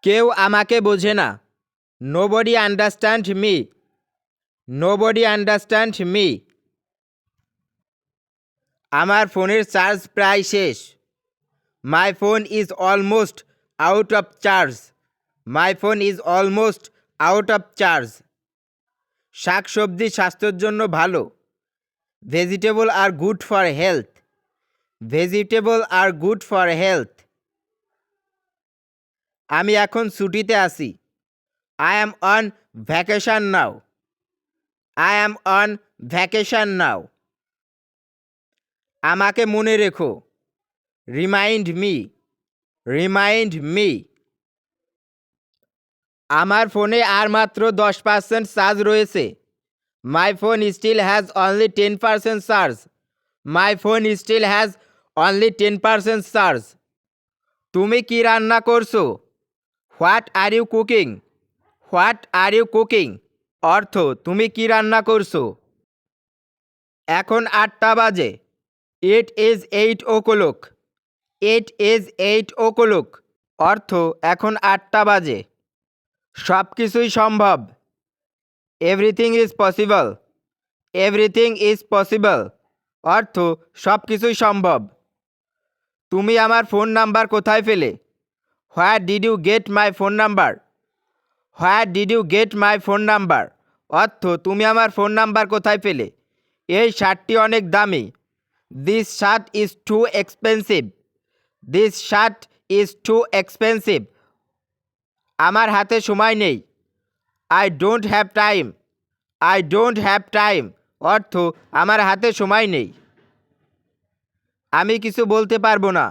কেউ আমাকে বোঝে না। Nobody understand me. Nobody understand me. আমার ফোনের চার্জ প্রায় শেষ। My phone is almost out of charge. My phone is almost out of charge. শাকসবজি স্বাস্থ্যের জন্য ভালো। Vegetable are good for health. Vegetable are good for health. আমি এখন ছুটিতে আছি। I am on vacation now. I am on vacation now. আমাকে মনে রেখো। Remind me. Remind me. আমার ফোনে আর মাত্র 10% চার্জ রয়েছে। My phone still has only 10% charge. My phone still has only 10% charge. তুমি কি রান্না করছো? What are you cooking? What are you cooking? অর্থ তুমি কি রান্না করছো? এখন 8টা বাজে। It is 8 o'clock। It is 8 o'clock। অর্থ এখন 8টা বাজে। সব কিছুই সম্ভব। Everything is possible. Everything is possible. অর্থ সব কিছুই সম্ভব। তুমি আমার ফোন নাম্বার কোথায় পেলে? Where did you get my phone number? Where did you get my phone number? অর্থ তুমি আমার ফোন নাম্বার কোথায় পেলে? এই শার্টটি অনেক দামি। This shirt is too expensive. This shirt is too expensive. আমার হাতে সময় নেই। I don't have time. I don't have time. অর্থ আমার হাতে সময় নেই। আমি কিছু বলতে পারবো না।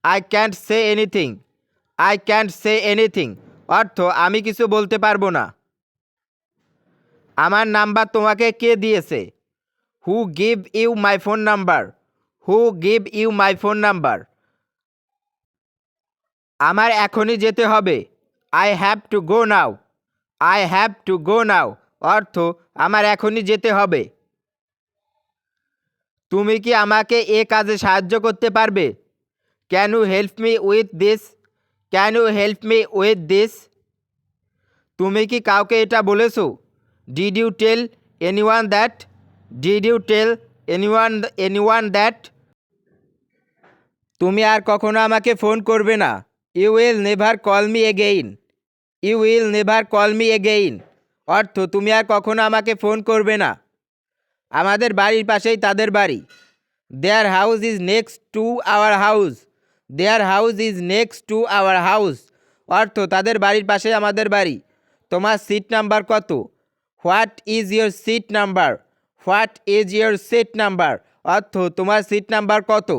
I can't say anything. I can't say anything. অর্থ আমি কিছু বলতে পারবো না। আমার নাম্বার তোমাকে কে দিয়েছে? Who give you my phone number? Who give you my phone number? আমার এখনই যেতে হবে। I have to go now. I have to go now. অর্থ আমার এখনই যেতে হবে। তুমি কি আমাকে এ কাজে সাহায্য করতে পারবে? Can you help me with this? Can you help me with this? তুমি কি কাউকে এটা বলেছো? Did you tell anyone that? Did you tell anyone that? তুমি আর কখনো আমাকে ফোন করবে না। You will never call me again. You will never call me again. অর্থ তুমি আর কখনো আমাকে ফোন করবে না। আমাদের বাড়ির পাশেই তাদের বাড়ি। Their house is next to our house. Their house is next to our house. অর্থ তাদের বাড়ির পাশেই আমাদের বাড়ি। তোমার সিট নাম্বার কত? What is your seat number? What is your seat number? অর্থ তোমার সিট নাম্বার কত?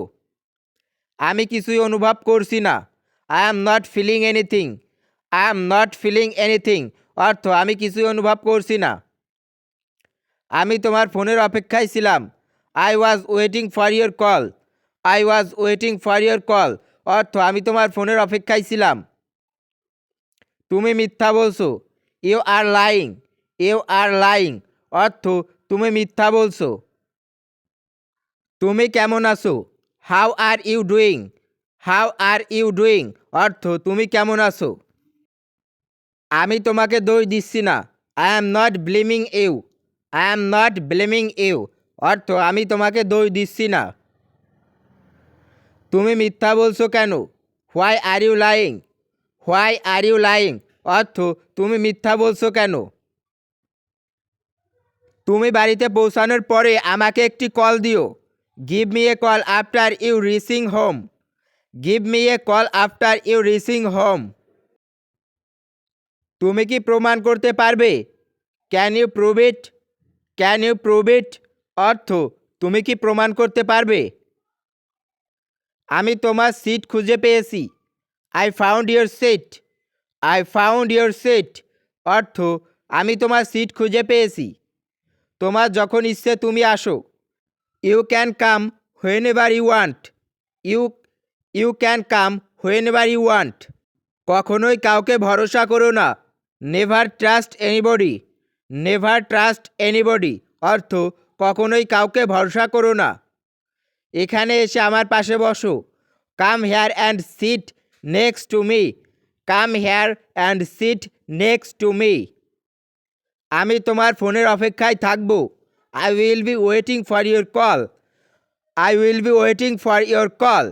আমি কিছুই অনুভব করছি না। I am not feeling anything. I am not feeling anything. অর্থ আমি কিছুই অনুভব করছি না। আমি তোমার ফোনের অপেক্ষায় ছিলাম। I was waiting for your call. I was waiting for your call. অর্থ আমি তোমার ফোনের অপেক্ষায় ছিলাম। তুমি মিথ্যা বলছো। You are lying. You are lying. অর্থ তুমি মিথ্যা বলছো। তুমি কেমন আছো? How are you doing? How are you doing? অর্থ তুমি কেমন আছো? আমি তোমাকে দোষ দিচ্ছি না। I am not blaming you. I am not blaming you. অর্থ আমি তোমাকে দোষ দিচ্ছি না। তুমি মিথ্যা বলছো কেন? Why are you lying? Why are you lying? অর্থ তুমি মিথ্যা বলছো কেন? তুমি বাড়িতে পৌঁছানোর পরে আমাকে একটি কল দিও। Give me a call after you reaching home. Give me a call after you reaching home. তুমি কি প্রমাণ করতে পারবে? Can you prove it? Can you prove it? অর্থ তুমি কি প্রমাণ করতে পারবে? আমি তোমার সিট খুঁজে পেয়েছি। I found your seat. I found your seat. অর্থ আমি তোমার সিট খুঁজে পেয়েছি। তোমার যখন ইচ্ছে তুমি আসো। You can come whenever you want. You you can come whenever you want. কখনোই কাউকে ভরসা করো না। Never trust anybody. Never trust anybody. অর্থ কখনোই কাউকে ভরসা করো না। এখানে এসে আমার পাশে বসো। Come here and sit next to me. Come here and sit next to me. আমি তোমার ফোনের অপেক্ষায় থাকব। I will be waiting for your call. I will be waiting for your call.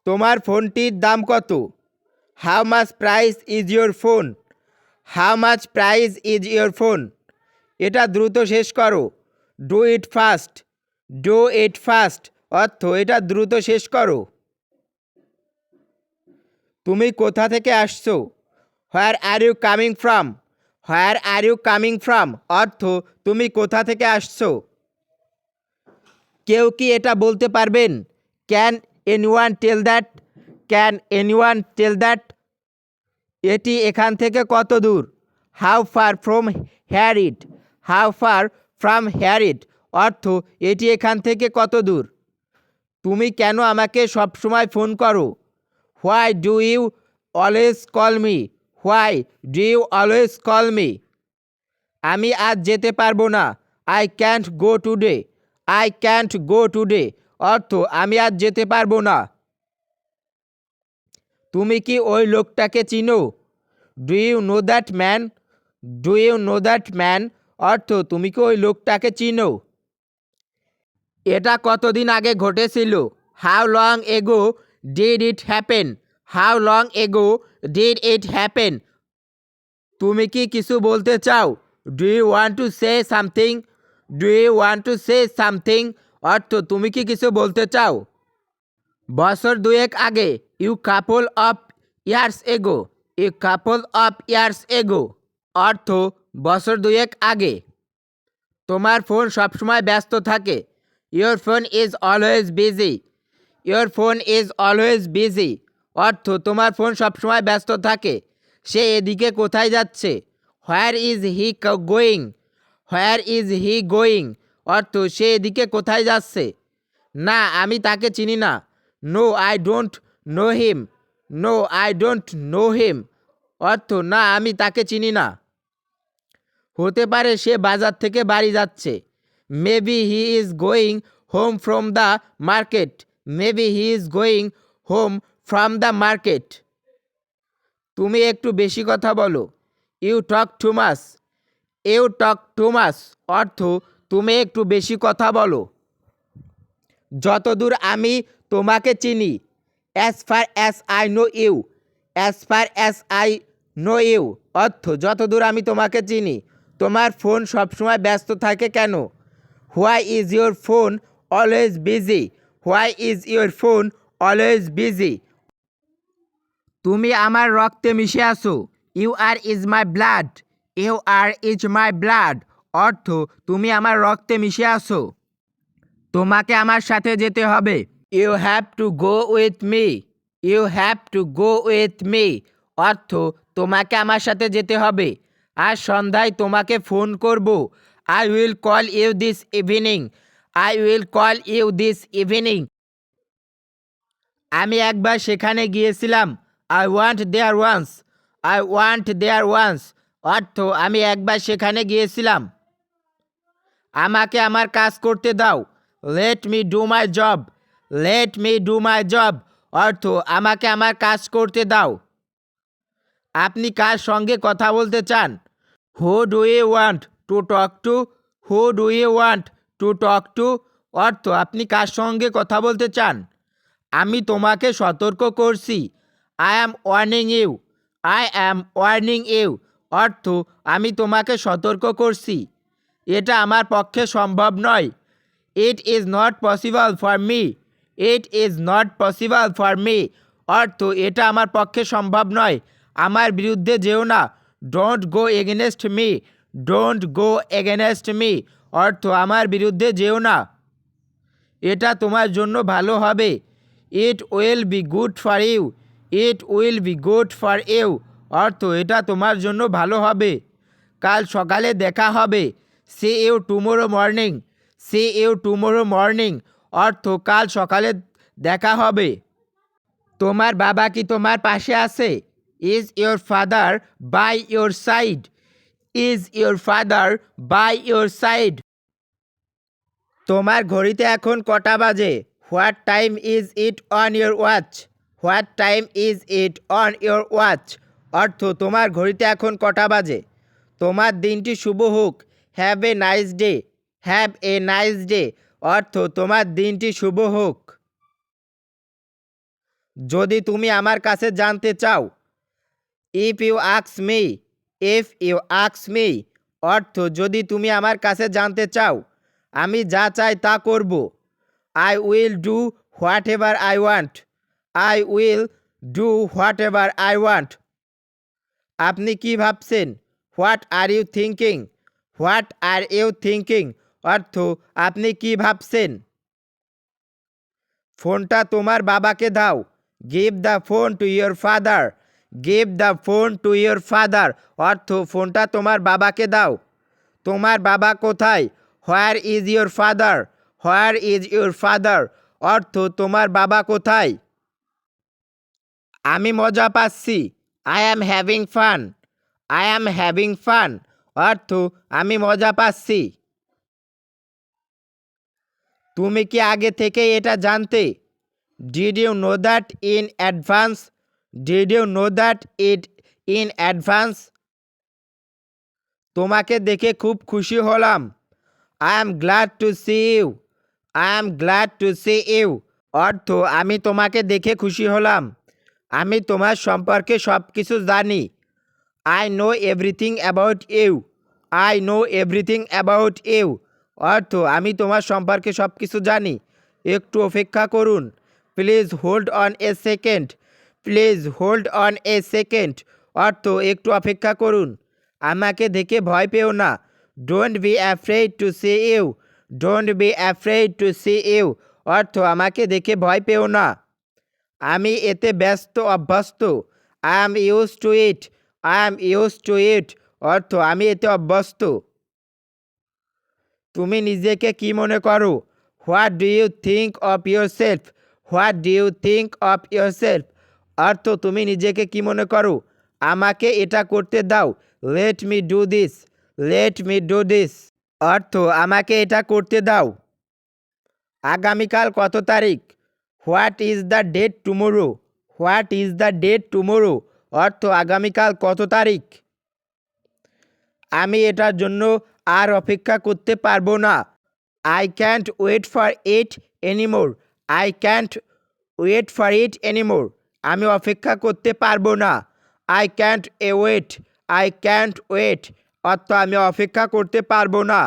তোমার ফোনটির দাম কত? How much price is your phone? How much price is your phone? এটা দ্রুত শেষ করো। Do it fast. Do it fast অর্থ এটা দ্রুত শেষ করো। তুমি কোথা থেকে আসছো? Where are you coming from? Where are you coming from অর্থ তুমি কোথা থেকে আসছো। কেউ কি এটা বলতে পারবেন? Can anyone tell that? Can anyone tell that? এটি এখান থেকে কত দূর? How far from here it? How far from here it অর্থ এটি এখান থেকে কত দূর। তুমি কেন আমাকে সবসময় ফোন করো? Why do you always call me? Why do you always call me? আমি আজ যেতে পারবো না। I can't go today. I can't go today অর্থ আমি আজ যেতে পারবো না। তুমি কি ওই লোকটাকে চিনো? Do you know that man? Do you know that man অর্থ তুমি কি ওই লোকটাকে চিনো। এটা কতদিন আগে ঘটেছিল? How long ago did it happen? How long ago did it happen? তুমি কি কিছু বলতে চাও? Do you want to say something? Do you want to say something অর্থ তুমি কি কিছু বলতে চাও। বছর দুয়েক আগে। You couple of years ago. You couple of years ago অর্থ বছর দুয়েক আগে। তোমার ফোন সবসময় ব্যস্ত থাকে। Your phone is always busy. Your phone is always busy অর্থ তোমার ফোন সবসময় ব্যস্ত থাকে। সে এদিকে কোথায় যাচ্ছে? Where is he going? Where is he going অর্থ সে এদিকে কোথায় যাচ্ছে। না আমি তাকে চিনি না। No I don't know him. No I don't know him অর্থ না আমি তাকে চিনি না। হতে পারে সে বাজার থেকে বাড়ি যাচ্ছে। Maybe he is going home from the market. Maybe he is going home from the market. তুমি একটু বেশি কথা বলো। You talk too much. You talk too much অর্থ তুমি একটু বেশি কথা বলো। যতদূর আমি তোমাকে চিনি। As far as I know you. As far as I know you অর্থ যতদূর আমি তোমাকে চিনি। তোমার ফোন সবসময় ব্যস্ত থাকে কেন? Why is your phone always busy? Why is your phone always busy? তুমি আমার রক্তে মিশে আছো। You are is my blood. You are is my blood অর্থ তুমি আমার রক্তে মিশে আছো। তোমাকে আমার সাথে যেতে হবে। You have to go with me. You have to go with me অর্থ তোমাকে আমার সাথে যেতে হবে। আজ সন্ধ্যায় তোমাকে ফোন করব। I will call you this evening. I will call you this evening. আমি একবার সেখানে গিয়েছিলাম। I want there once. I want there once অর্থ আমি একবার সেখানে গিয়েছিলাম। আমাকে আমার কাজ করতে দাও। Let me do my job. Late me do my job অর্থ আমাকে আমার কাজ করতে দাও। আপনি কার সঙ্গে কথা বলতে চান? Who do you want to talk to? Who do you want to talk to অর্থ আপনি কার সঙ্গে কথা বলতে চান। আমি তোমাকে সতর্ক করছি। I am warning you. I am warning you অর্থ আমি তোমাকে সতর্ক করছি। এটা আমার পক্ষে সম্ভব নয়। It is not possible for me. It is not possible for me অর্থ এটা আমার পক্ষে সম্ভব নয়। আমার বিরুদ্ধে যেও না। Don't go against me. Don't go against me অর্থ আমার বিরুদ্ধে যেও না। এটা তোমার জন্য ভালো হবে। It will be good for you. It will be good for you অর্থ এটা তোমার জন্য ভালো হবে। কাল সকালে দেখা হবে। See you tomorrow morning. See you tomorrow morning অর্থ কাল সকালে দেখা হবে। তোমার বাবা কি তোমার পাশে আছে? Is your father by your side? Is your father by your side? তোমার ঘড়িতে এখন কটা বাজে? What time is it on your watch? What time is it on your watch অর্থ তোমার ঘড়িতে এখন কটা বাজে। তোমার দিনটি শুভ হোক। Have a nice day. Have a nice day অর্থ তোমার দিনটি শুভ হোক। যদি তুমি আমার কাছে জানতে চাও, ইফ ইউ আক্স মি, ইফ ইউ আক্স মি অর্থ যদি তুমি আমার কাছে জানতে চাও, আমি যা চাই তা করব। I will do whatever I want. I will do whatever I want. আপনি কি ভাবছেন? What are you thinking. What are you thinking অর্থ আপনি কি ভাবছেন। ফোনটা তোমার বাবাকে দাও। Give the phone to your father. Give the phone to your father অর্থ ফোনটা তোমার বাবাকে দাও। তোমার বাবা কোথায়? Where is your father. Where is your father অর্থ তোমার বাবা কোথায়। আমি মজা পাচ্ছি। I am having fun. I am having fun অর্থ আমি মজা পাচ্ছি। তুমি কি আগে থেকে এটা জানতে? Did you know that in advance. Did you know that it in advance. তোমাকে দেখে খুব খুশি হলাম। I am glad to see you. I am glad to see you অর্থ আমি তোমাকে দেখে খুশি হলাম। আমি তোমার সম্পর্কে সব কিছু জানি। I know everything about you. I know everything about you অর্থ আমি তোমার সম্পর্কে সব কিছু জানি। একটু অপেক্ষা করুন। Please hold on a second. Please hold on a second অর্থ একটু অপেক্ষা করুন। আমাকে দেখে ভয় পেও না। Don't be afraid to see you. Don't be afraid to see you অর্থ আমাকে দেখে ভয় পেও না। আমি এতে ব্যস্ত অভ্যস্ত। I am use to it. I am use to it অর্থ আমি এতে অভ্যস্ত। তুমি নিজেকে কি মনে করো? What do you think of yourself. What do you think of yourself অর্থ তুমি নিজেকে কি মনে করো। আমাকে এটা করতে দাও। Let me do this. Let me do this অর্থ আমাকে এটা করতে দাও। আগামীকাল কত তারিখ? What is the date tomorrow. What is the date tomorrow অর্থ আগামীকাল কত তারিখ। আমি এটার জন্য আর অপেক্ষা করতে পারবো না। I can't wait for it anymore. I can't wait for it anymore আমি অপেক্ষা করতে পারবো না। I can't a wait. I can't wait অর্থ আমি অপেক্ষা করতে পারবো না।